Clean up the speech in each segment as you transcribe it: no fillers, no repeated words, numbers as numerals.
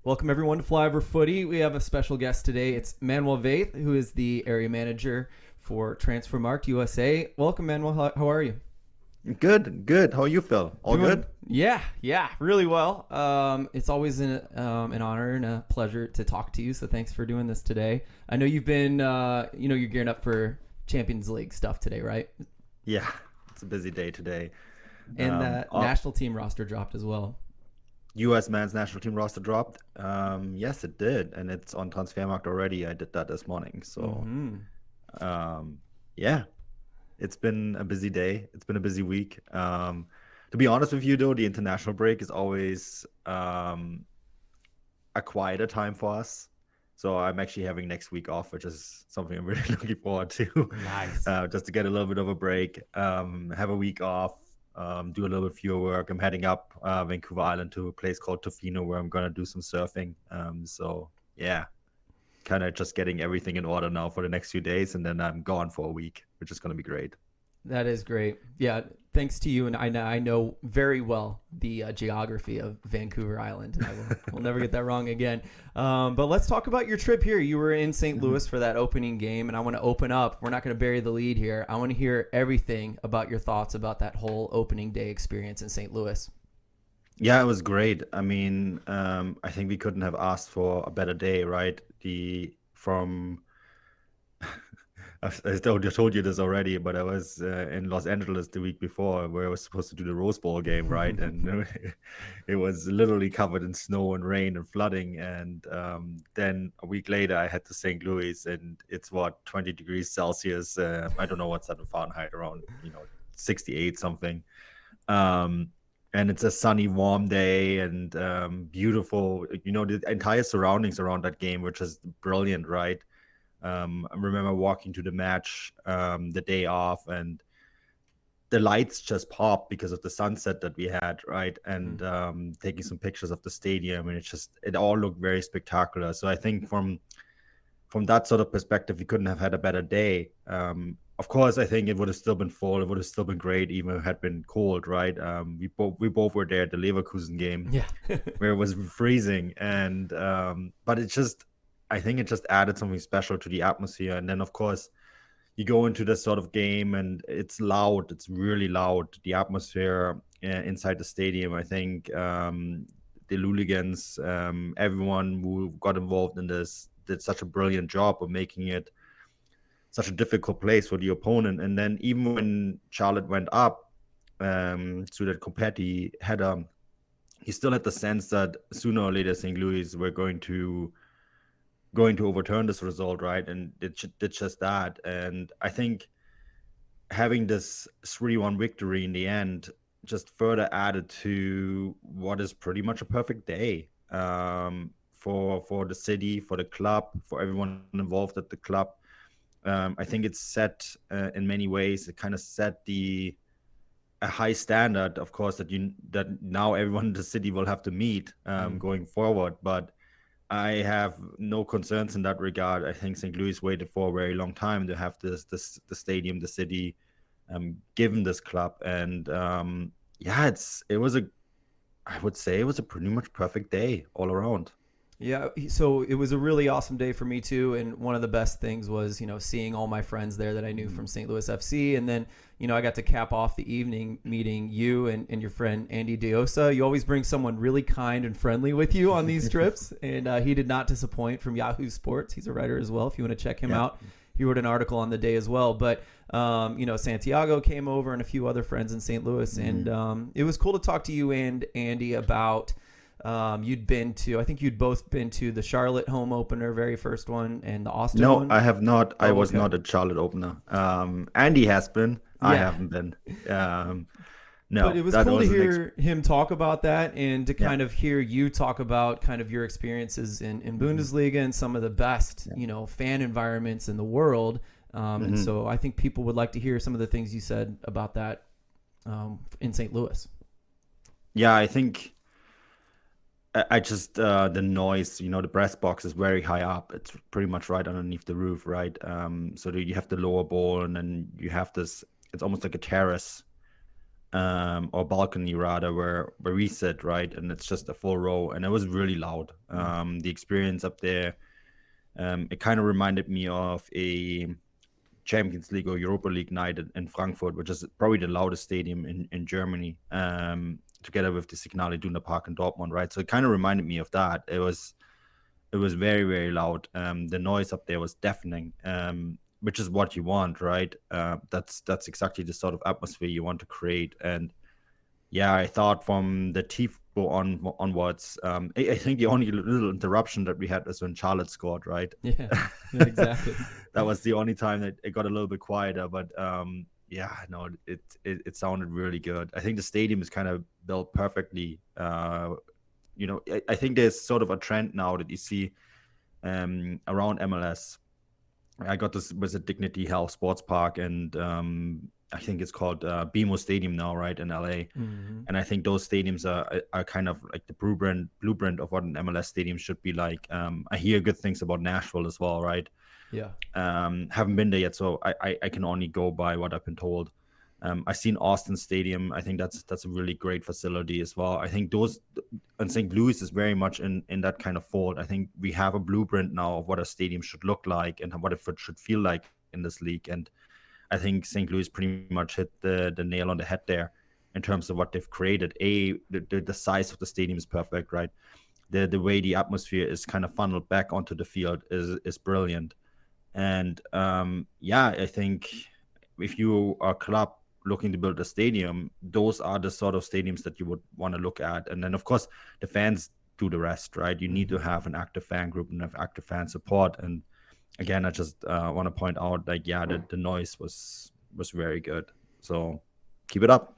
Welcome everyone to Flyover Footy. We have a special guest today. It's Manuel Veth, who is the area manager for Transfermarkt USA. Welcome, Manuel. How are you? Good, good. How are you, Phil? All Doing, good? yeah, really well. It's always an honor and a pleasure to talk to you. So thanks for doing this today. I know you've been, you're gearing up for Champions League stuff today, right? Yeah, it's a busy day today. And that Our national team roster dropped as well. U.S. men's national team roster dropped. Yes, it did, and it's on Transfermarkt already. I did that this morning. So, Mm-hmm. um, yeah, it's been a busy day. It's been a busy week. To be honest with you, though, the international break is always a quieter time for us. So I'm actually having next week off, which is something I'm really looking forward to, Nice. just to get a little bit of a break, have a week off, do a little bit fewer work. I'm heading up Vancouver Island to a place called Tofino where I'm gonna do some surfing. So yeah, kind of just getting everything in order now for the next few days, and then I'm gone for a week, which is gonna be great. That is great. Yeah, thanks to you, and I know very well the geography of Vancouver Island, and I will never get that wrong again. But let's talk about your trip here. You were in St. Mhm. Louis for that opening game, and I want to open up. We're not going to bury the lead here. I want to hear everything about your thoughts about that whole opening day experience in St. Louis. Yeah, it was great. I mean, I think we couldn't have asked for a better day, right? The from I told you this already, but I was in Los Angeles the week before where I was supposed to do the Rose Bowl game, right? And it was literally covered in snow and rain and flooding. And then a week later, I had to St. Louis, and it's what, 20 degrees Celsius. I don't know what's that in Fahrenheit, around 68 something. Um, and it's a sunny, warm day and beautiful. The entire surroundings around that game, which is brilliant, right? I remember walking to the match the day off, and the lights just popped because of the sunset that we had, right? And taking some pictures of the stadium, and it all looked very spectacular. So I think from that sort of perspective, we couldn't have had a better day. Of course, I think it would have still been full. It would have still been great, even if it had been cold, right? We both were there at the Leverkusen game Yeah. where it was freezing, and but I think it just added something special to the atmosphere. And then, of course, you go into this sort of game, and it's loud. It's really loud. The atmosphere inside the stadium. I think the Luligans, everyone who got involved in this, did such a brilliant job of making it such a difficult place for the opponent. And then even when Charlotte went up to that Copetti header, he still had the sense that sooner or later St. Louis were going to overturn this result, right? And it did just that. And I think having this 3-1 victory in the end just further added to what is pretty much a perfect day for the city, for the club, for everyone involved at the club. I think it's set in many ways. It kind of set a high standard, of course, that now everyone in the city will have to meet Mm. going forward. But I have no concerns in that regard. I think St. Louis waited for a very long time to have this the stadium, the city, given this club, and yeah, it was a I would say it was a pretty much perfect day all around. Yeah, so it was a really awesome day for me too, and one of the best things was seeing all my friends there that I knew from Mhm. St. Louis FC, and then I got to cap off the evening meeting you and your friend Andy Diosa. You always bring someone really kind and friendly with you on these trips, and he did not disappoint. From Yahoo Sports, he's a writer as well. If you want to check him Yeah. out, he wrote an article on the day as well. But Santiago came over and a few other friends in St. Louis, and Mhm. it was cool to talk to you and Andy about. I think you'd both been to the Charlotte home opener, very first one, and the Austin No, one. I have not. I Oh, was okay. not a Charlotte opener. Andy has been. I Yeah. haven't been. Um, But no, it was that cool to was an hear him talk about that and to yeah. kind of hear you talk about kind of your experiences in Mhm. Bundesliga and some of the best, Yeah. fan environments in the world. And Mhm. so I think people would like to hear some of the things you said about that in St. Louis. Yeah, I think I just the noise, the press box is very high up. It's pretty much right underneath the roof, right? So that you have the lower ball, and then you have this. It's almost like a terrace or balcony rather, where we sit, right, and it's just a full row, and it was really loud. The experience up there, it kind of reminded me of a Champions League or Europa League night in Frankfurt, which is probably the loudest stadium in Germany, together with the Signal Iduna Park in Dortmund, right? So it kind of reminded me of that. It was very, very loud. The noise up there was deafening, which is what you want, right? That's exactly the sort of atmosphere you want to create. And yeah, I thought from the tifo onwards, I think the only little interruption that we had was when Charlotte scored, right? Yeah, yeah, exactly. That was the only time that it got a little bit quieter. But yeah, no, it sounded really good. I think the stadium is kind of built perfectly. I think there's sort of a trend now that you see around MLS. I got this was at Dignity Health Sports Park, and I think it's called BMO Stadium now, right, in LA. Hmm. And I think those stadiums are kind of like the blueprint of what an MLS stadium should be like. I hear good things about Nashville as well, right? Yeah. Haven't been there yet, so I can only go by what I've been told. I've seen Austin Stadium. I think that's a really great facility as well. I think those and St. Louis is very much in that kind of fold. I think we have a blueprint now of what a stadium should look like and what it should feel like in this league. And I think St. Louis pretty much hit the nail on the head there in terms of what they've created. The size of the stadium is perfect, right? The way the atmosphere is kind of funneled back onto the field is brilliant. And yeah, I think if you are a club looking to build a stadium, those are the sort of stadiums that you would want to look at. And then, of course, the fans do the rest, right? You need to Hmm. have an active fan group and have active fan support. And again, I just want to point out, like, yeah, the noise was very good. So keep it up.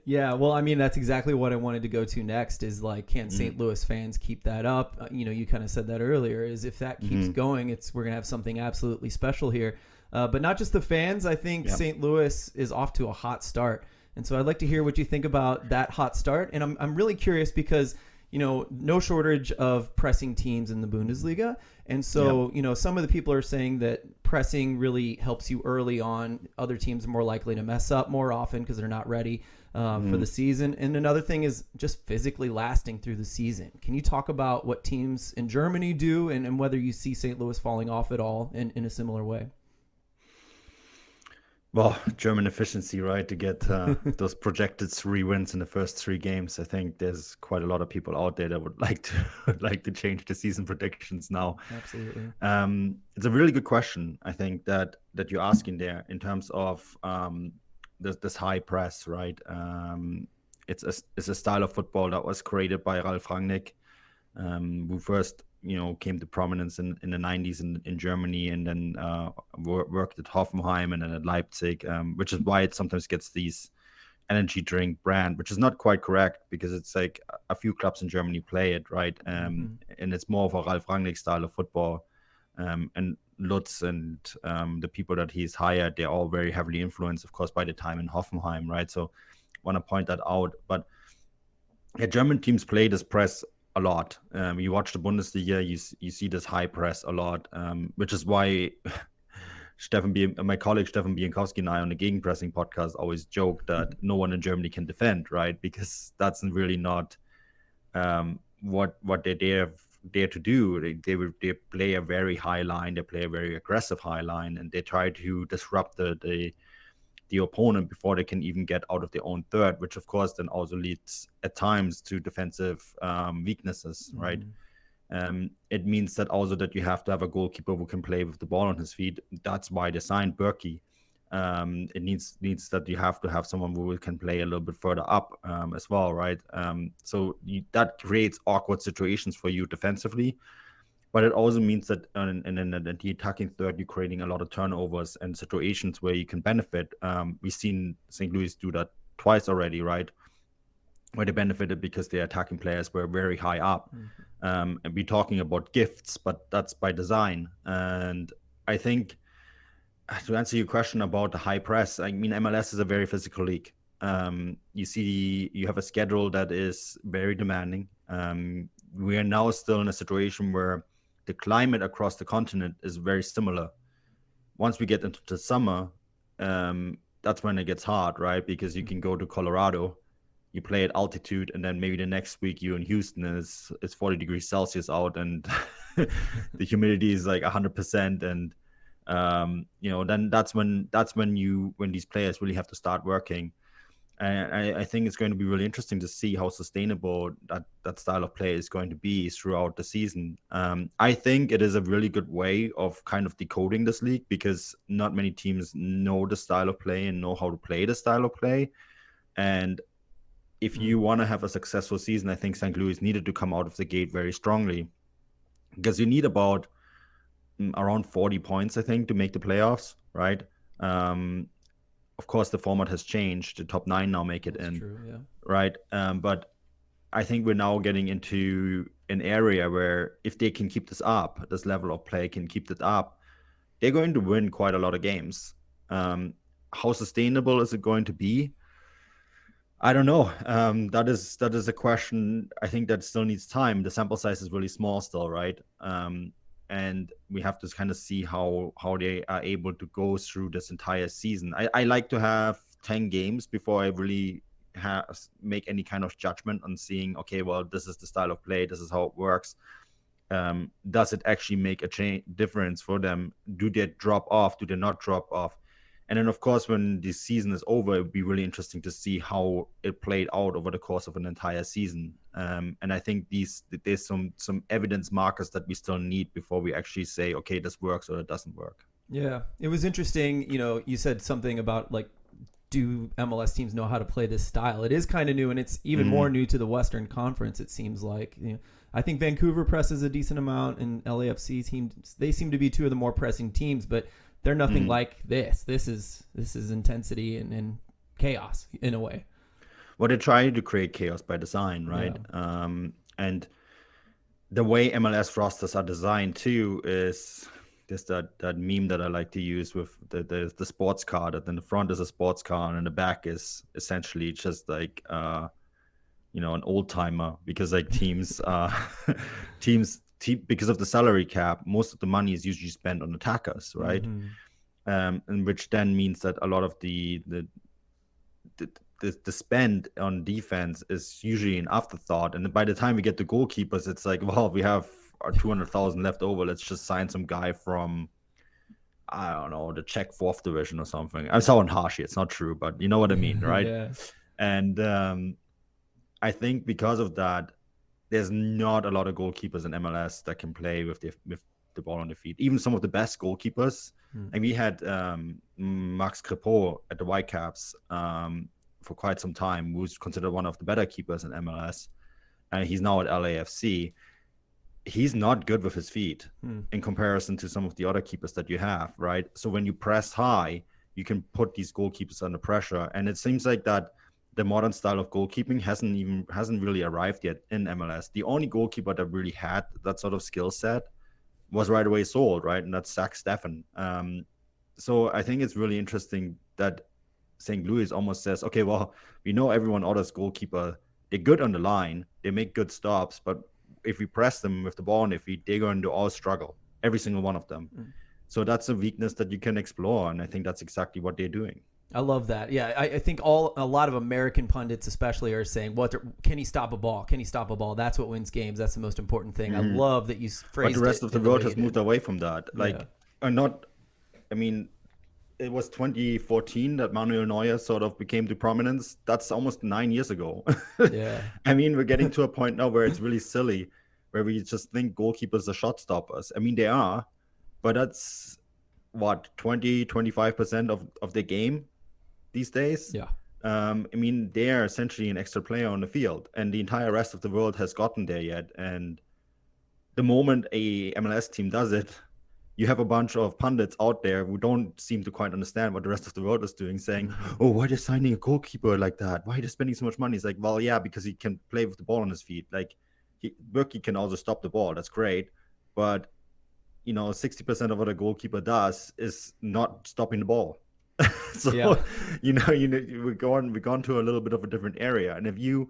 Yeah, well, I mean, that's exactly what I wanted to go to next is like, can Mm, St. Louis fans keep that up? You kind of said that earlier, is if that keeps mm-hmm. going, we're going to have something absolutely special here. But not just the fans. I think Yeah. St. Louis is off to a hot start. And so I'd like to hear what you think about that hot start. And I'm really curious because, no shortage of pressing teams in the Bundesliga. And Yeah. so, some of the people are saying that pressing really helps you early on. Other teams are more likely to mess up more often because they're not ready for the Mm. season. And another thing is just physically lasting through the season. Can you talk about what teams in Germany do and whether you see St. Louis falling off at all in a similar way? Well, German efficiency, right? To get those projected 3 wins in the first 3 games. I think there's quite a lot of people out there that would like to would like to change the season predictions now. Absolutely. It's a really good question. I think that you're asking there in terms of this high press, right? It's a style of football that was created by Ralf Rangnick, who first came to prominence in the 90s in Germany, and then worked at Hoffenheim and then at Leipzig, which is why it sometimes gets these energy drink brand, which is not quite correct because it's like a few clubs in Germany play it, right? Hmm. And it's more of a Ralf Rangnick style of football. And Lutz and the people that he's hired, they're all very heavily influenced, of course, by the time in Hoffenheim, right? So want to point that out. But yeah, German teams play this press a lot. You watch the Bundesliga, you see this high press a lot, which is why my colleague Stefan Bienkowski and I on the Gegenpressing podcast always joke that no one in Germany can defend, right? Because that's really not what they dare to do. They play a very high line, they play a very aggressive high line, and they try to disrupt the opponent before they can even get out of their own third, which of course then also leads at times to defensive weaknesses, right? Hmm. It means that also that you have to have a goalkeeper who can play with the ball on his feet. That's why they signed Berkey. It needs that you have to have someone who can play a little bit further up as well, right? That creates awkward situations for you defensively, but it also means that in the attacking third, you're creating a lot of turnovers and situations where you can benefit. We've seen St. Louis do that twice already, right? Where they benefited because their attacking players were very high up. Hmm. And we're talking about gifts, but that's by design. And I think to answer your question about the high press, I mean, MLS is a very physical league. You have a schedule that is very demanding. We are now still in a situation where the climate across the continent is very similar. Once we get into the summer, that's when it gets hard, right? Because you can go to Colorado, you play at altitude, and then maybe the next week you in Houston is 40 degrees Celsius out, and the humidity is like 100%, and then that's when these players really have to start working. And I think it's going to be really interesting to see how sustainable that style of play is going to be throughout the season. I think it is a really good way of kind of decoding this league, because not many teams know the style of play and know how to play the style of play. And if you want to have a successful season, I think St. Louis needed to come out of the gate very strongly, because you need about around 40 points, I think, to make the playoffs, right? Of course, the format has changed. The top 9 now make it That's in, true, yeah. right? But I think we're now getting into an area where if they can keep this up, this level of play can keep it up, they're going to win quite a lot of games. How sustainable is it going to be? I don't know. That is a question, I think, that still needs time. The sample size is really small still, right? And we have to kind of see how they are able to go through this entire season. I like to have 10 games before I really make any kind of judgment on seeing, okay, well, this is the style of play, this is how it works. Does it actually make a difference for them? Do they drop off? Do they not drop off? And then, of course, when the season is over, it would be really interesting to see how it played out over the course of an entire season. And I think there's some evidence markers that we still need before we actually say, okay, this works or it doesn't work. Yeah, it was interesting. You said something about like, do MLS teams know how to play this style? It is kind of new, and it's even more new to the Western Conference, it seems like. I think Vancouver presses a decent amount, and LAFC teams, they seem to be two of the more pressing teams, but they're nothing like this. This is intensity and chaos in a way. Well, they try to create chaos by design, right? Yeah. And the way MLS rosters are designed too is there's that meme that I like to use with the sports car, that in the front is a sports car and in the back is essentially just like an old timer, because like teams because of the salary cap, most of the money is usually spent on attackers, right? And which then means that a lot of the spend on defense is usually an afterthought. And by the time we get to goalkeepers, it's like, well, we have our 200,000 left over. Let's just sign some guy from, I don't know, the Czech 4th division or something. I'm sounding harsh here. It's not true, but you know what I mean, right? Yeah. And I think because of that, there's not a lot of goalkeepers in MLS that can play with the ball on the feet. Even some of the best goalkeepers. And we had Max Crepeau at the Whitecaps for quite some time, who's considered one of the better keepers in MLS. And he's now at LAFC. He's not good with his feet in comparison to some of the other keepers that you have, right? So when you press high, you can put these goalkeepers under pressure. And it seems like that the modern style of goalkeeping hasn't really arrived yet in MLS. The only goalkeeper that really had that sort of skill set was right away sold, right? And that's Zach Steffen. So I think it's really interesting that St. Louis almost says, okay, well, we know everyone orders goalkeeper. They're good on the line. They make good stops. But if we press them with the ball on their feet, they're going to all struggle, every single one of them. So that's a weakness that you can explore. And I think that's exactly what they're doing. I love that. Yeah, I think a lot of American pundits especially are saying, can he stop a ball? Can he stop a ball? That's what wins games. That's the most important thing. I love that you phrased it. But the rest of the world has moved away from that. It was 2014 that Manuel Neuer sort of became to prominence. That's almost 9 years ago. Yeah. I mean, we're getting to a point now where it's really silly, where we just think goalkeepers are shot stoppers. I mean, they are, but that's what, 25% of the game these days. Yeah. I mean, they are essentially an extra player on the field, and the entire rest of the world has gotten there yet. And the moment a MLS team does it, you have a bunch of pundits out there who don't seem to quite understand what the rest of the world is doing, saying, oh, why are they signing a goalkeeper like that? Why are they spending so much money? It's like, well, yeah, because he can play with the ball on his feet. Like, Berkey can also stop the ball. That's great. But, 60% of what a goalkeeper does is not stopping the ball. So, yeah. we're gone to a little bit of a different area. And if you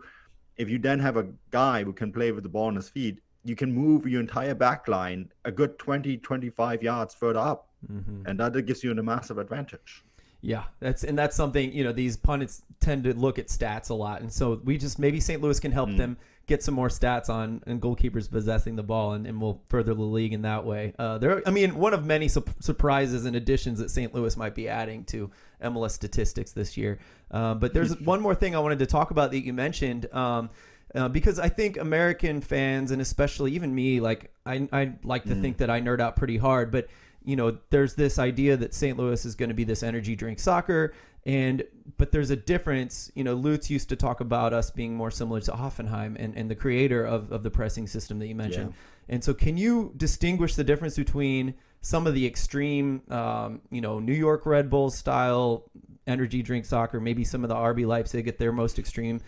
then have a guy who can play with the ball on his feet, you can move your entire back line a good 20, 25 yards further up. And that gives you a massive advantage. Yeah, that's something, these pundits tend to look at stats a lot, and so maybe St. Louis can help them get some more stats on and goalkeepers possessing the ball, and we'll further the league in that way. One of many surprises and additions that St. Louis might be adding to MLS statistics this year. But there's one more thing I wanted to talk about that you mentioned, because I think American fans, and especially even me, like I like to think that I nerd out pretty hard, but there's this idea that St. Louis is going to be this energy drink soccer, but there's a difference. Lutz used to talk about us being more similar to Hoffenheim and the creator of the pressing system that you mentioned. Yeah. And so can you distinguish the difference between some of the extreme, New York Red Bull style energy drink soccer, maybe some of the RB Leipzig at their most extreme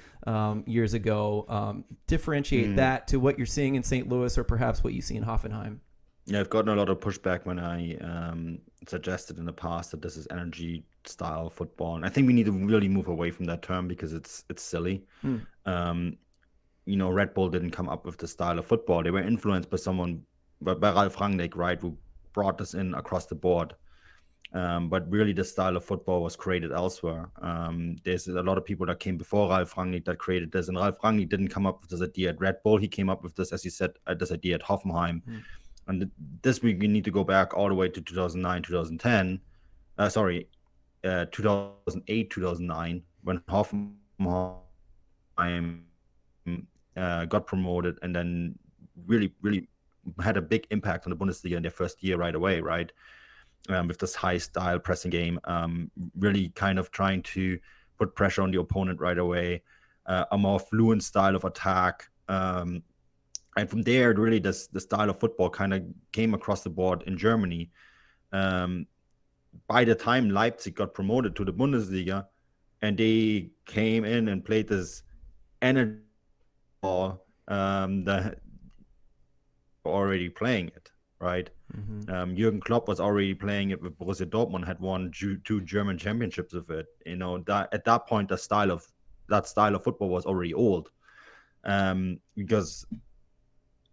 years ago, differentiate that to what you're seeing in St. Louis or perhaps what you see in Hoffenheim? Yeah, I've gotten a lot of pushback when I suggested in the past that this is energy style football, and I think we need to really move away from that term because it's silly. Red Bull didn't come up with the style of football; they were influenced by by Ralf Rangnick, right, who brought this in across the board. But really, the style of football was created elsewhere. There's a lot of people that came before Ralf Rangnick that created this, and Ralf Rangnick didn't come up with this idea at Red Bull. He came up with this, as you said, this idea at Hoffenheim. And this week, we need to go back all the way to 2009, 2010. 2008, 2009, when Hoffenheim got promoted and then really, really had a big impact on the Bundesliga in their first year right away, right? With this high-style pressing game, really kind of trying to put pressure on the opponent right away, a more fluent style of attack. And from there, really, the style of football kind of came across the board in Germany. By the time Leipzig got promoted to the Bundesliga, and they came in and played this energy ball, that already playing it, right? Jurgen Klopp was already playing it with Borussia Dortmund, had won 2 German championships with it. That at that point, that style of football was already old, because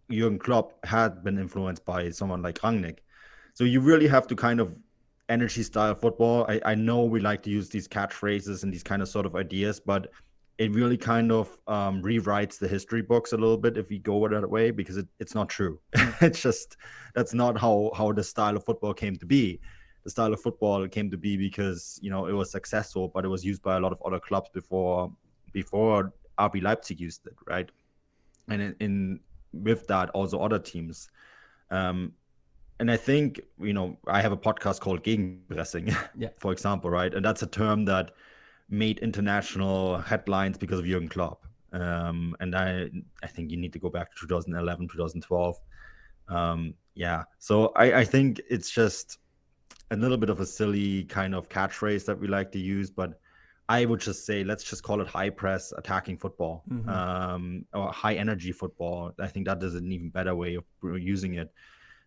Jurgen Klopp had been influenced by someone like Rangnick. So you really have to kind of energy style football. I know we like to use these catchphrases and these kind of sort of ideas, but it really kind of rewrites the history books a little bit if we go that way, because it's not true. It's just, that's not how the style of football came to be. The style of football came to be because, it was successful, but it was used by a lot of other clubs before RB Leipzig used it, right? And with that, also other teams. And I think, I have a podcast called Gegenpressing, for example, right? And that's a term that made international headlines because of Jurgen Klopp. And I think you need to go back to 2011, 2012. So I think it's just a little bit of a silly kind of catchphrase that we like to use, but I would just say, let's just call it high press attacking football, or high energy football. I think that is an even better way of using it.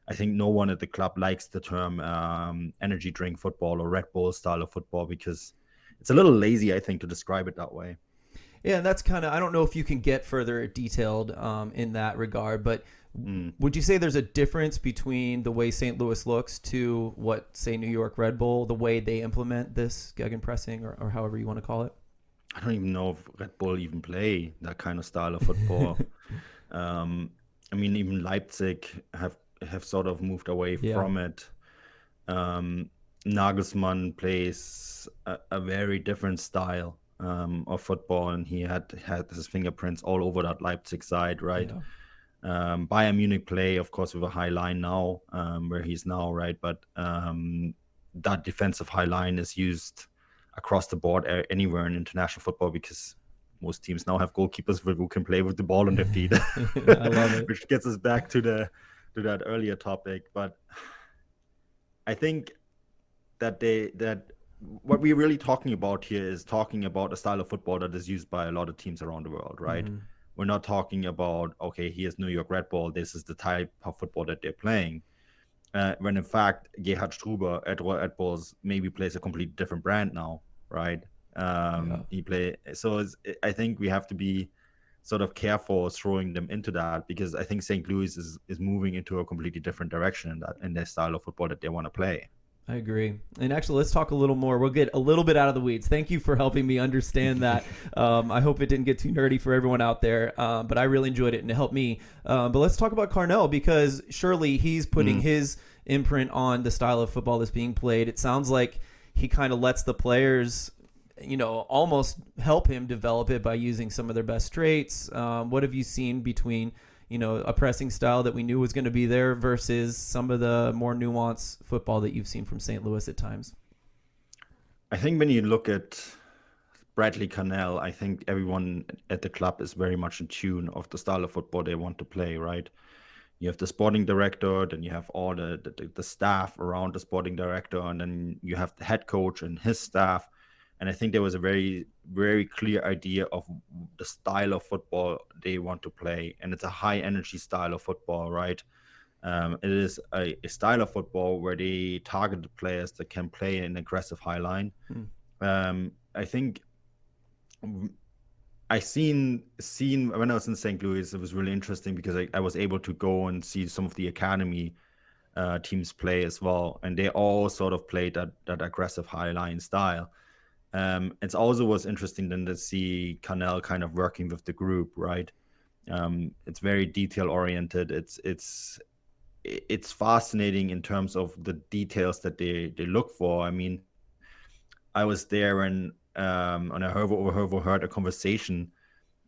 I think no one at the club likes the term energy drink football or Red Bull style of football, because it's a little lazy, I think, to describe it that way. Yeah, and that's kind of, I don't know if you can get further detailed in that regard, but would you say there's a difference between the way St. Louis looks to what, say, New York Red Bull, the way they implement this gegenpressing, or however you want to call it? I don't even know if Red Bull even play that kind of style of football. Even Leipzig have sort of moved away from it. Nagelsmann plays a very different style of football, and he had his fingerprints all over that Leipzig side, right? Yeah. Bayern Munich play, of course, with a high line now, where he's now, right? But that defensive high line is used across the board anywhere in international football, because most teams now have goalkeepers who can play with the ball on their feet. I love it. Which gets us back to that earlier topic. But I think that what we're really talking about here is talking about a style of football that is used by a lot of teams around the world, right? We're not talking about, okay, here's New York Red Bull, this is the type of football that they're playing. When in fact, Gerhard Struber at Red Bulls maybe plays a completely different brand now, right? I think we have to be sort of careful throwing them into that, because I think St. Louis is moving into a completely different direction in their style of football that they want to play. I agree. And actually, let's talk a little more. We'll get a little bit out of the weeds. Thank you for helping me understand that. I hope it didn't get too nerdy for everyone out there, but I really enjoyed it and it helped me. But let's talk about Carnell, because surely he's putting his imprint on the style of football that's being played. It sounds like he kind of lets the players, almost help him develop it by using some of their best traits. What have you seen between a pressing style that we knew was going to be there versus some of the more nuanced football that you've seen from St. Louis at times? I think when you look at Bradley Carnell, I think everyone at the club is very much in tune of the style of football they want to play, right? You have the sporting director, then you have all the staff around the sporting director, and then you have the head coach and his staff. And I think there was a very, very clear idea of the style of football they want to play. And it's a high energy style of football, right? It is a style of football where they target the players that can play an aggressive high line. I think I seen when I was in St. Louis, it was really interesting because I was able to go and see some of the academy teams play as well. And they all sort of played that aggressive high line style. It's also was interesting then to see Carnell kind of working with the group, right? It's very detail oriented. It's fascinating in terms of the details that they look for. I mean, I was there and I heard a conversation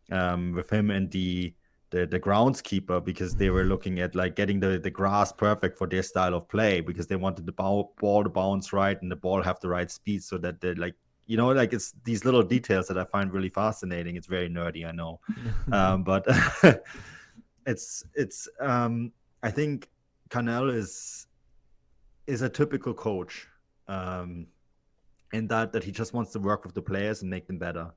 with him and the groundskeeper, because they were looking at like getting the grass perfect for their style of play, because they wanted the ball to bounce right and the ball have the right speed, so that they're like, it's these little details that I find really fascinating. It's very nerdy, I know. But it's I think Carnell is a typical coach, in that he just wants to work with the players and make them better.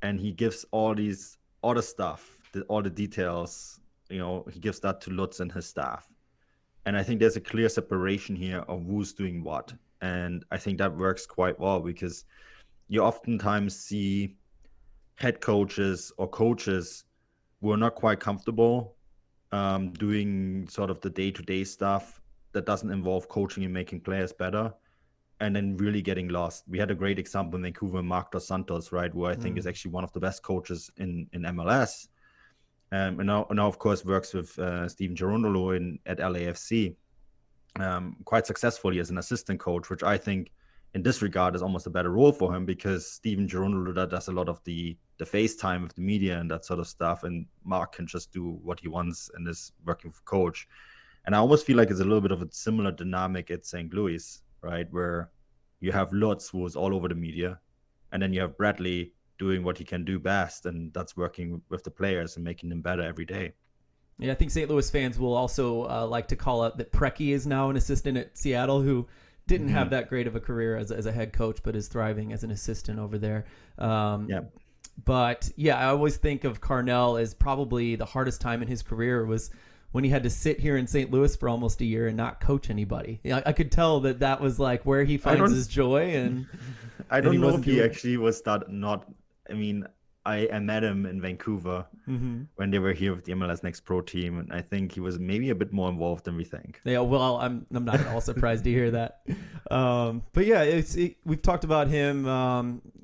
And he gives all these other stuff, all the details, he gives that to Lutz and his staff. And I think there's a clear separation here of who's doing what. And I think that works quite well, because you oftentimes see head coaches or coaches who are not quite comfortable doing sort of the day-to-day stuff that doesn't involve coaching and making players better, and then really getting lost. We had a great example in Vancouver, Mark Dos Santos, right, who I think is actually one of the best coaches in MLS. And now, of course, works with Steven Gerondolo at LAFC quite successfully as an assistant coach, which I think in this regard is almost a better role for him, because Steven Gerondolo does a lot of the FaceTime with the media and that sort of stuff, and Mark can just do what he wants and is working with coach. And I almost feel like it's a little bit of a similar dynamic at St. Louis, right, where you have Lutz, who is all over the media, and then you have Bradley doing what he can do best, and that's working with the players and making them better every day. Yeah, I think St. Louis fans will also like to call out that Preki is now an assistant at Seattle, who didn't have that great of a career as a head coach, but is thriving as an assistant over there. But yeah, I always think of Carnell as probably the hardest time in his career was when he had to sit here in St. Louis for almost a year and not coach anybody. I could tell that was like where he finds his joy. And I don't know if he actually was that not. I mean, I met him in Vancouver when they were here with the MLS Next Pro team, and I think he was maybe a bit more involved than we think. Yeah, well, I'm not at all surprised to hear that. But yeah, we've talked about him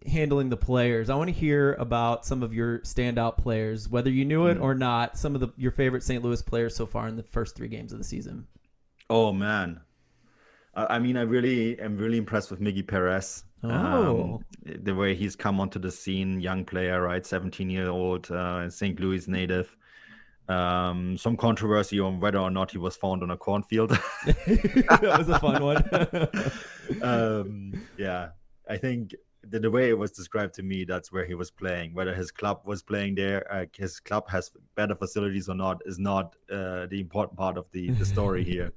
handling the players. I want to hear about some of your standout players, whether you knew it or not. Some of your favorite St. Louis players so far in the first 3 games of the season. Oh man, I mean, I'm really impressed with Miggy Perez. The way he's come onto the scene, young player, right? 17-year-old, St. Louis native. Some controversy on whether or not he was found on a cornfield. That was a fun one. Yeah, I think the way it was described to me, that's where he was playing. Whether his club was playing there, his club has better facilities or not, is not the important part of the story here.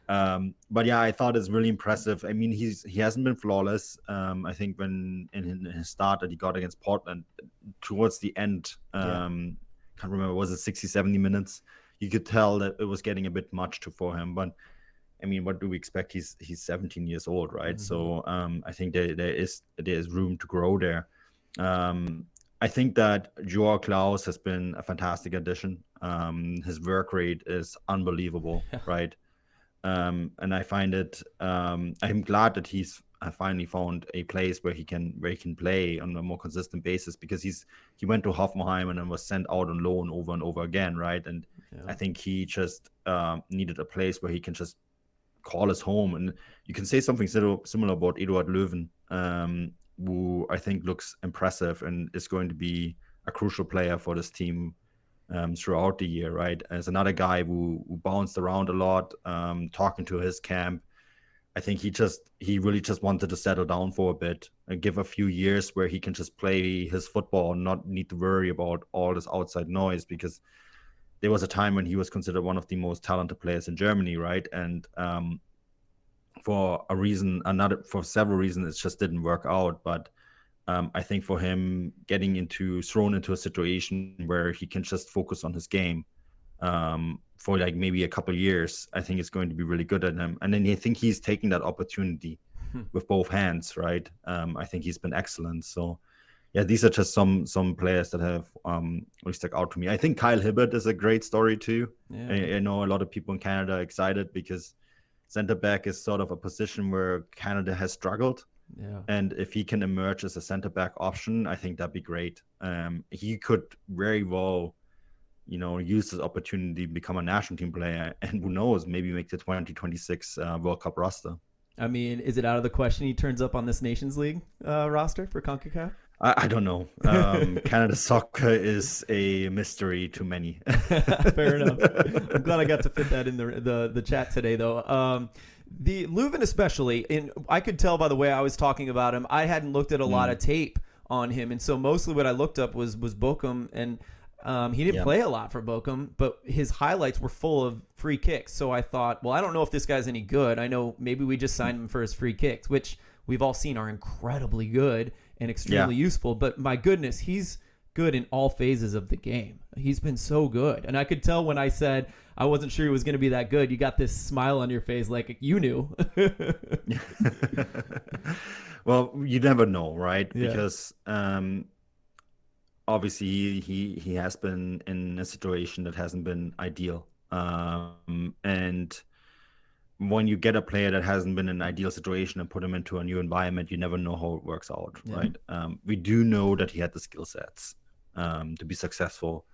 But yeah, I thought it's really impressive. I mean, he hasn't been flawless. I think when in his start that he got against Portland towards the end, can't remember, was it 60, 70 minutes? You could tell that it was getting a bit much for him. But I mean, what do we expect? He's 17 years old, right? So I think there is room to grow there. I think that Joao Klaus has been a fantastic addition. His work rate is unbelievable, right? And I find it. I'm glad that he's finally found a place where he can play on a more consistent basis, because he went to Hoffenheim and then was sent out on loan over and over again, right? And I Yeah. think he just needed a place where he can just call his home. And you can say something similar about Eduard Löwen, who I think looks impressive and is going to be a crucial player for this team throughout the year, right? As another guy who bounced around a lot, talking to his camp. I think he really just wanted to settle down for a bit and give a few years where he can just play his football and not need to worry about all this outside noise, because there was a time when he was considered one of the most talented players in Germany, right? And for several reasons, it just didn't work out. But I think for him, getting thrown into a situation where he can just focus on his game for like maybe a couple of years, I think it's going to be really good at him. And then I think he's taking that opportunity with both hands, right? I think he's been excellent. So yeah, these are just some players that have really stuck out to me. I think Kyle Hibbert is a great story too. Yeah. I know a lot of people in Canada are excited because center back is sort of a position where Canada has struggled. Yeah. And if he can emerge as a center back option, I think that'd be great. He could very well, use this opportunity to become a national team player, and who knows, maybe make the 2026 World Cup roster. I mean, is it out of the question he turns up on this Nations League roster for CONCACAF? I don't know. Canada soccer is a mystery to many. Fair enough. I'm glad I got to fit that in the chat today, though. The Leuven especially, and I could tell by the way I was talking about him, I hadn't looked at a lot of tape on him, and so mostly what I looked up was Bochum, and he didn't play a lot for Bochum, but his highlights were full of free kicks. So I thought, well, I don't know if this guy's any good. I know maybe we just signed him for his free kicks, which we've all seen are incredibly good and extremely useful. But my goodness, he's good in all phases of the game. He's been so good. And I could tell when I said I wasn't sure he was going to be that good, you got this smile on your face like you knew. Well, you never know, right? Yeah. Because obviously he has been in a situation that hasn't been ideal. And when you get a player that hasn't been in an ideal situation and put him into a new environment, you never know how it works out, right? We do know that he had the skill sets to be successful.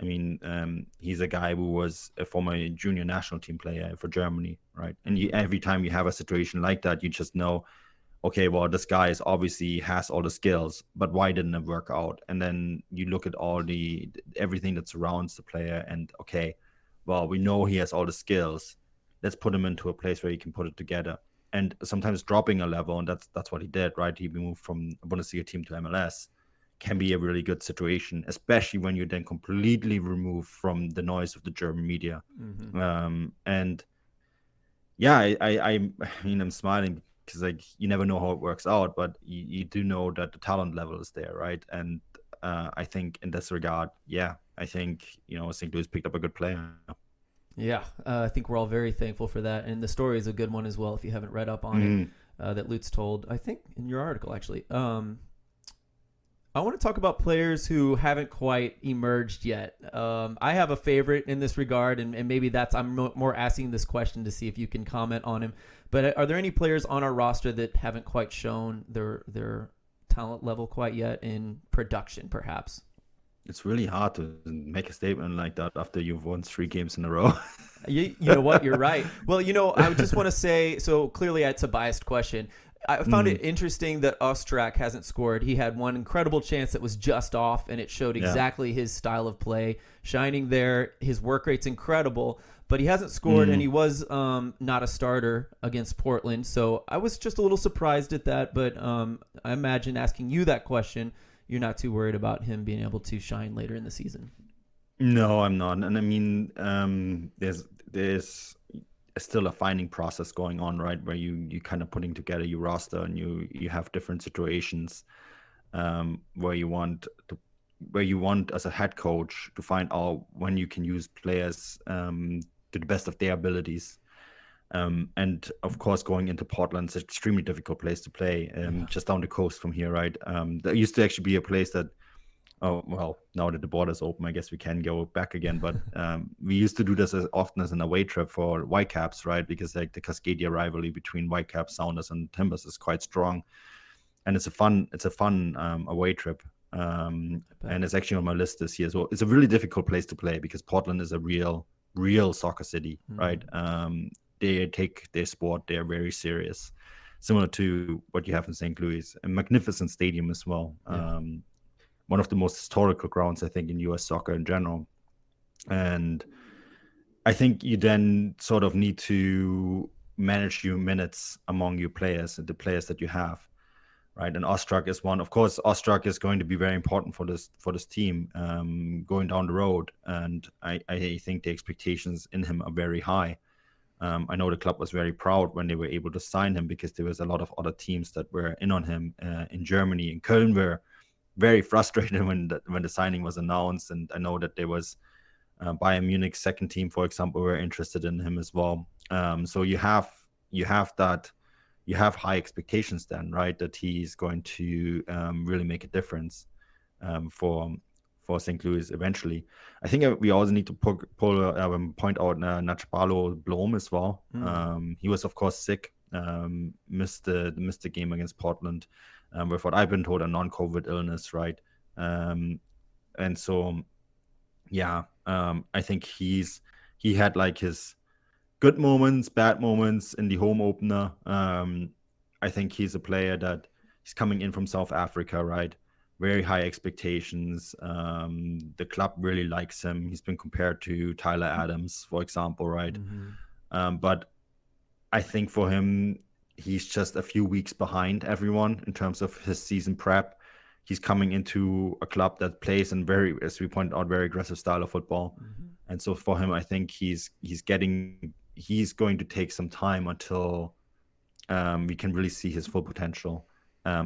I mean, he's a guy who was a former junior national team player for Germany, right? And every time you have a situation like that, you just know, okay, well, this guy is obviously has all the skills, but why didn't it work out? And then you look at everything that surrounds the player, and okay, well, we know he has all the skills. Let's put him into a place where he can put it together. And sometimes dropping a level, and that's what he did, right? He moved from a Bundesliga team to MLS, can be a really good situation, especially when you're then completely removed from the noise of the German media. And yeah, I mean, I'm smiling because like you never know how it works out, but you do know that the talent level is there, right? And I think in this regard, I think St. Louis picked up a good player. Yeah, I think we're all very thankful for that. And the story is a good one as well if you haven't read up on it, that Lutz told, I think, in your article, actually. I want to talk about players who haven't quite emerged yet. I have a favorite in this regard, and maybe I'm more asking this question to see if you can comment on him. But are there any players on our roster that haven't quite shown their talent level quite yet in production, perhaps? It's really hard to make a statement like that after you've won 3 games in a row. You know what? You're right. Well, I just want to say, so clearly it's a biased question. I found it interesting that Ostrak hasn't scored. He had one incredible chance that was just off, and it showed exactly his style of play, shining there. His work rate's incredible, but he hasn't scored, and he was not a starter against Portland. So I was just a little surprised at that, but I imagine asking you that question, you're not too worried about him being able to shine later in the season. No, I'm not. And I mean, there's still a finding process going on, right? Where you kind of putting together your roster, and you have different situations where you want as a head coach to find out when you can use players to the best of their abilities. And of course, going into Portland is an extremely difficult place to play, just down the coast from here, right? There used to actually be a place that Oh, well, now that the border's open, I guess we can go back again. But we used to do this as often as an away trip for Whitecaps, right? Because like the Cascadia rivalry between Whitecaps, Sounders, and Timbers is quite strong, and it's a fun away trip. And it's actually on my list this year. So it's a really difficult place to play because Portland is a real soccer city, right? They take their sport, they're very serious, similar to what you have in St. Louis. A magnificent stadium as well. One of the most historical grounds, I think, in US soccer in general. And I think you then sort of need to manage your minutes among your players and the players that you have, right? And Ostrak is one. Of course, Ostrak is going to be very important for this team going down the road. And I think the expectations in him are very high. I know the club was very proud when they were able to sign him because there was a lot of other teams that were in on him in Germany. In Köln were very frustrated when the signing was announced, and I know that there was Bayern Munich's second team, for example, were interested in him as well. So you have high expectations then, right? That he's going to really make a difference for St. Louis eventually. I think we also need to point out Nachbalo Blom as well. He was of course sick, missed the game against Portland. With what I've been told, a non-COVID illness, right? And so, I think he had like his good moments, bad moments in the home opener. I think he's a player that he's coming in from South Africa, right? Very high expectations. The club really likes him. He's been compared to Tyler Adams, for example, right? But I think for him, he's just a few weeks behind everyone in terms of his season prep. He's coming into a club that plays in very, as we pointed out, very aggressive style of football. And so for him, I think he's going to take some time until we can really see his full potential.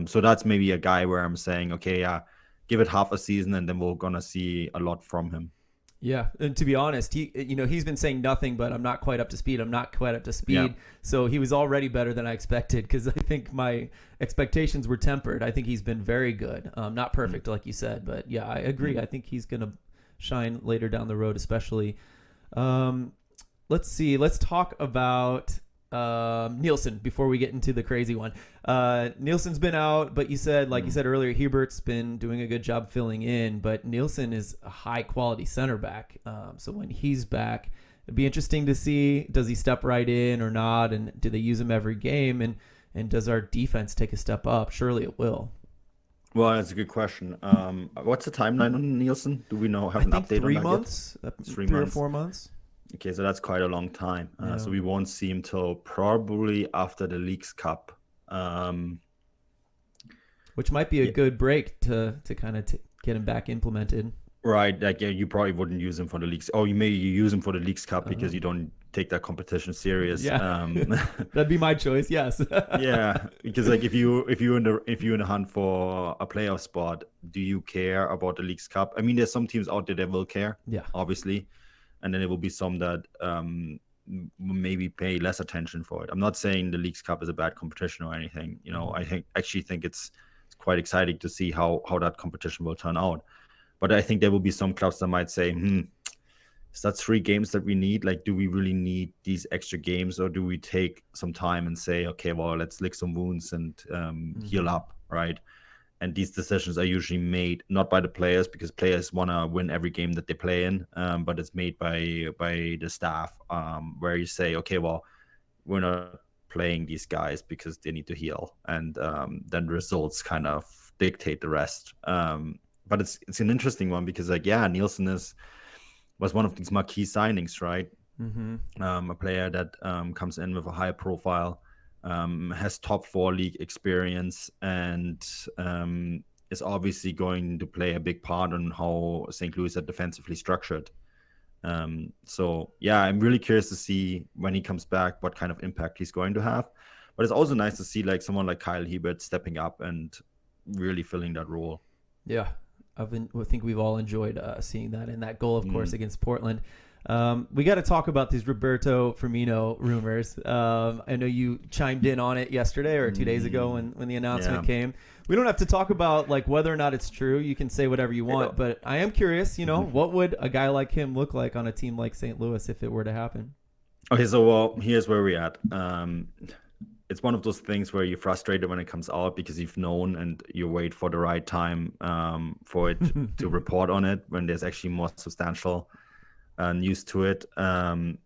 So that's maybe a guy where I'm saying, okay, give it half a season and then we're going to see a lot from him. Yeah, and to be honest, he's been saying nothing but I'm not quite up to speed. I'm not quite up to speed. Yeah. So he was already better than I expected because I think my expectations were tempered. I think he's been very good. Not perfect, like you said, but yeah, I agree. I think he's going to shine later down the road, especially. Let's see. Let's talk about Nielsen before we get into the crazy one. Nielsen's been out, but you said earlier, Hubert's been doing a good job filling in, but Nielsen is a high quality center back. So when he's back, it'd be interesting to see, does he step right in or not? And do they use him every game? And does our defense take a step up? Surely it will. Well, that's a good question. What's the timeline on Nielsen? Do we know, have an update on that 3 months, yet? 3 or 4 months. Okay, so that's quite a long time. So we won't see him till probably after the Leagues Cup. Which might be a good break to kind of get him back implemented. Right, like you probably wouldn't use him for the Leagues. Oh, you use him for the Leagues Cup because you don't take that competition serious. Yeah, that'd be my choice. Yes. Yeah, because like if you're in the hunt for a playoff spot, do you care about the Leagues Cup? I mean, there's some teams out there that will care. Yeah, obviously. And then there will be some that maybe pay less attention for it. I'm not saying the Leagues Cup is a bad competition or anything. I actually think it's quite exciting to see how that competition will turn out. But I think there will be some clubs that might say, is that 3 games that we need? Like, do we really need these extra games, or do we take some time and say, okay, well, let's lick some wounds and heal up, right? And these decisions are usually made not by the players, because players want to win every game that they play in, but it's made by the staff, where you say, okay, well, we're not playing these guys because they need to heal, and then results kind of dictate the rest. But it's an interesting one because, like, Nielsen was one of these marquee signings, right? A player that comes in with a high profile. Has top 4 league experience, and is obviously going to play a big part on how St. Louis are defensively structured. So I'm really curious to see when he comes back what kind of impact he's going to have. But it's also nice to see like someone like Kyle Hiebert stepping up and really filling that role. Yeah, I think we've all enjoyed seeing that, and that goal, of course, against Portland. We got to talk about these Roberto Firmino rumors. I know you chimed in on it yesterday or 2 days ago when the announcement came. We don't have to talk about like whether or not it's true. You can say whatever you want, but I am curious, what would a guy like him look like on a team like St. Louis if it were to happen? Okay, so here's where we're at. It's one of those things where you're frustrated when it comes out because you've known and you wait for the right time for it to report on it when there's actually more substantial news to it. From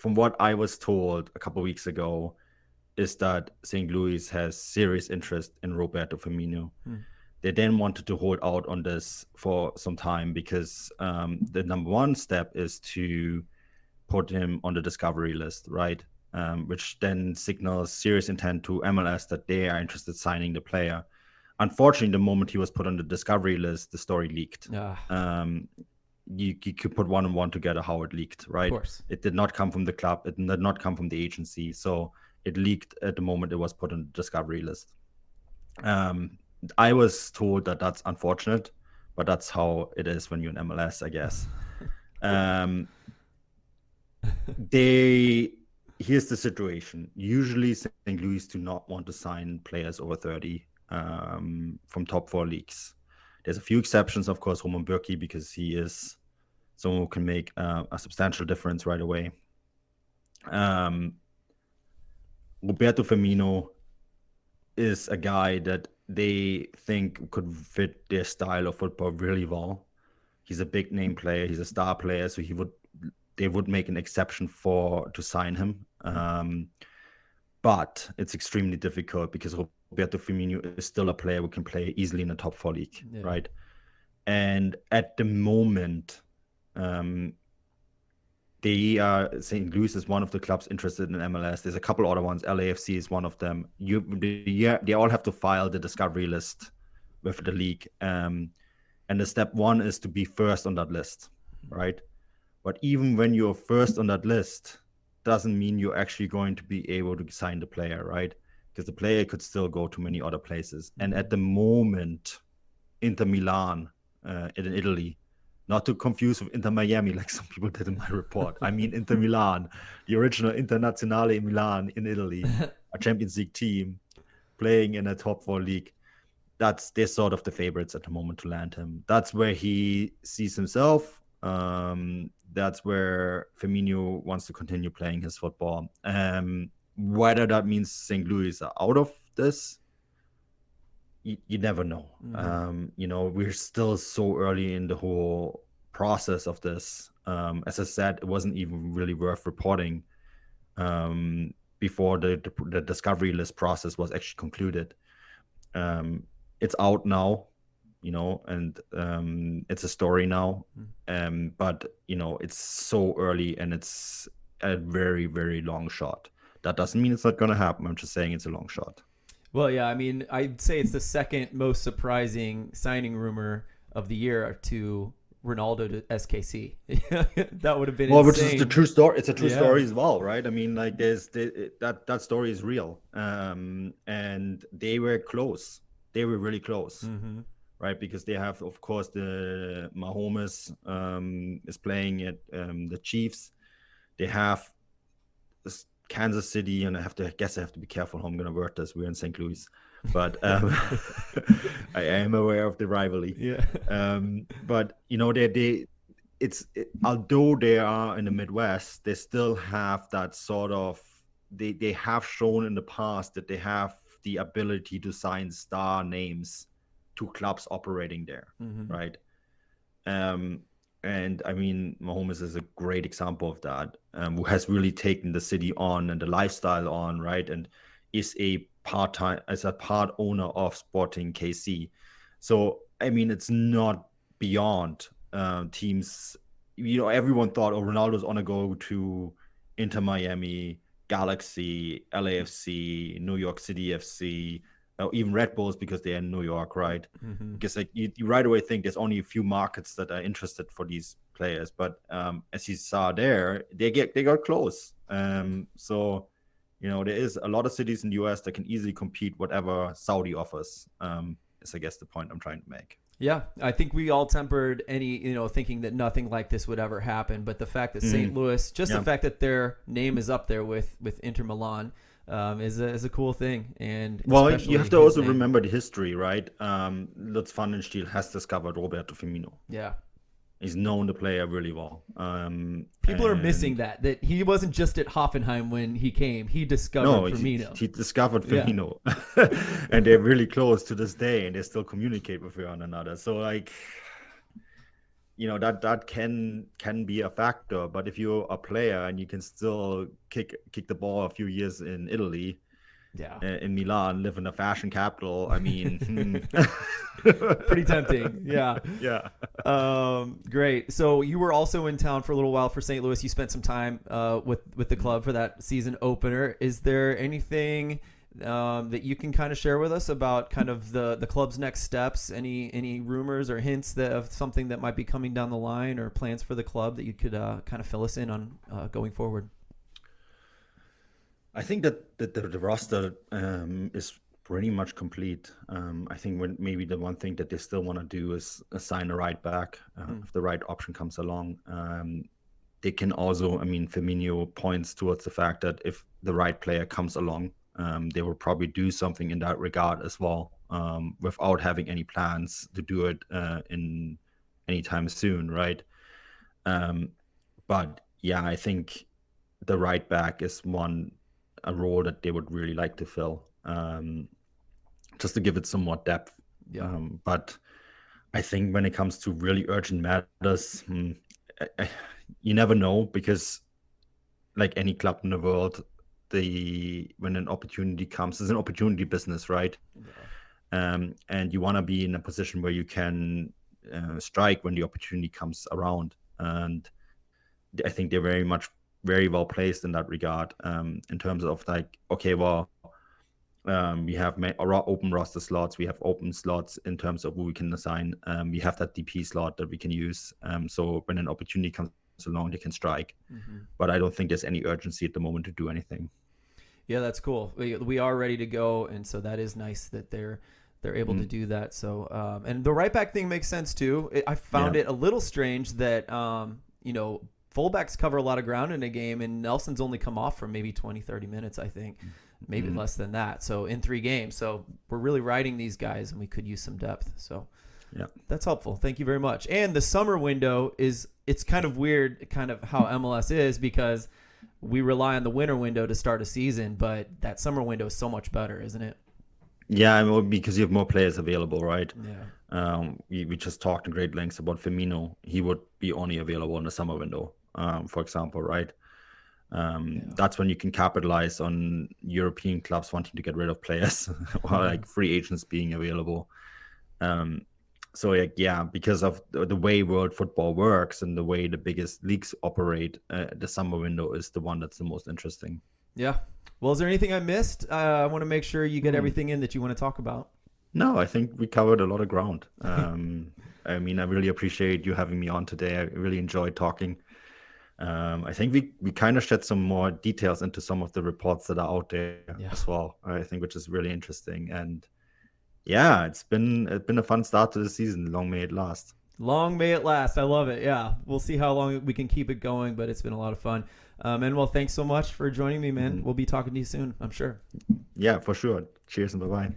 what I was told a couple of weeks ago, is that St. Louis has serious interest in Roberto Firmino. They then wanted to hold out on this for some time because the number one step is to put him on the discovery list, right? Which then signals serious intent to MLS that they are interested in signing the player. Unfortunately, the moment he was put on the discovery list, the story leaked. You could put one and one together how it leaked, right? Of course. It did not come from the club. It did not come from the agency. So it leaked at the moment it was put on the discovery list. I was told that that's unfortunate, but that's how it is when you're in MLS, I guess. Here's the situation. Usually St. Louis do not want to sign players over 30 from top 4 leagues. There's a few exceptions, of course, Roman Bürki, because he is someone who can make a substantial difference right away. Roberto Firmino is a guy that they think could fit their style of football really well. He's a big name player. He's a star player, so they would make an exception to sign him. But it's extremely difficult because Roberto Firmino is still a player who can play easily in a top 4 league, right? And at the moment, St. Louis is one of the clubs interested in MLS. There's a couple other ones. LAFC is one of them. They all have to file the discovery list with the league. And the step one is to be first on that list, right? But even when you're first on that list, doesn't mean you're actually going to be able to sign the player, right? Because the player could still go to many other places. And at the moment, Inter Milan in Italy, not to confuse with Inter Miami like some people did in my report. I mean Inter Milan, the original Internazionale Milan in Italy, a Champions League team playing in a top 4 league. They're sort of the favorites at the moment to land him. That's where he sees himself. That's where Firmino wants to continue playing his football. Whether that means St. Louis are out of this, you never know. We're still so early in the whole process of this. As I said, it wasn't even really worth reporting before the discovery list process was actually concluded. It's out now. And it's a story now. But, it's so early and it's a very, very long shot. That doesn't mean it's not going to happen. I'm just saying it's a long shot. Well, yeah, I mean, I'd say it's the second most surprising signing rumor of the year to Ronaldo to SKC. That would have been insane. Which is the true story. It's a true story as well, right? I mean, like that story is real. And they were close. They were really close. Right, because they have, of course, the Mahomes is playing at the Chiefs. They have Kansas City, and I have to be careful how I'm going to word this. We're in St. Louis, but I am aware of the rivalry. Yeah. But although they are in the Midwest, they still have that sort of. They have shown in the past that they have the ability to sign star names to clubs operating there, right? And I mean, Mahomes is a great example of that, who has really taken the city on and the lifestyle on, right? And is a part owner of Sporting KC. So, I mean, it's not beyond teams. Everyone thought, Ronaldo's on a go to Inter Miami, Galaxy, LAFC, New York City FC, even Red Bulls because they're in New York, right? Because like you right away think there's only a few markets that are interested for these players, but as you saw there, they got close. So there is a lot of cities in the US that can easily compete whatever Saudi offers. Is I guess the point I'm trying to make. Yeah, I think we all tempered thinking that nothing like this would ever happen. But the fact that St. Louis, just the fact that their name is up there with Inter Milan, is a cool thing. And Well, you have to also name. remember the history, right? Lutz Pfannenstiel has discovered Roberto Firmino. Yeah. He's known the player really well. People are missing that he wasn't just at Hoffenheim when he came. He discovered Firmino. He discovered Firmino. Yeah. And they're really close to this day, and they still communicate with one another. So, like, that can be a factor. But if you're a player and you can still kick the ball a few years in Italy, in Milan, live in a fashion capital, I mean, pretty tempting. Yeah. Great. So you were also in town for a little while for St. Louis. You spent some time with the club for that season opener. Is there anything that you can kind of share with us about kind of the club's next steps? Any rumors or hints of something that might be coming down the line, or plans for the club that you could kind of fill us in on going forward? I think that the roster is pretty much complete. I think maybe the one thing that they still want to do is assign a right back if the right option comes along. They can also, Firmino points towards the fact that if the right player comes along, they will probably do something in that regard as well, without having any plans to do it in anytime soon, right? But yeah, I think the right back is a role that they would really like to fill, just to give it some more depth. Yeah. But I think when it comes to really urgent matters, you never know, because like any club in the world, when an opportunity comes, it's an opportunity business, right? Yeah. And you want to be in a position where you can strike when the opportunity comes around. And I think they're very well placed in that regard, in terms of like, okay, well, we have open roster slots, we have open slots in terms of who we can assign, we have that DP slot that we can use, so when an opportunity comes along, they can strike. But I don't think there's any urgency at the moment to do anything. Yeah, that's cool. We are ready to go, and so that is nice that they're able to do that. So and the right back thing makes sense too. I found it a little strange that fullbacks cover a lot of ground in a game, and Nelson's only come off for maybe 20-30 minutes, I think, maybe less than that, so in 3 games. So we're really riding these guys, and we could use some depth. So yeah, that's helpful. Thank you very much. And the summer window it's kind of weird, kind of how MLS is, because we rely on the winter window to start a season, but that summer window is so much better, isn't it? Yeah, because you have more players available, right? Yeah. We just talked in great lengths about Firmino. He would be only available in the summer window, for example, right? That's when you can capitalize on European clubs wanting to get rid of players or like free agents being available. So yeah, because of the way world football works and the way the biggest leagues operate, the summer window is the one that's the most interesting. Yeah. Well, is there anything I missed? I want to make sure you get everything in that you want to talk about. No, I think we covered a lot of ground. I really appreciate you having me on today. I really enjoyed talking. I think we kind of shed some more details into some of the reports that are out there as well, I think, which is really interesting. And yeah, it's been a fun start to the season. Long may it last. Long may it last. I love it. Yeah, we'll see how long we can keep it going, but it's been a lot of fun. Manuel, thanks so much for joining me, man. We'll be talking to you soon, I'm sure. Yeah, for sure. Cheers and bye-bye.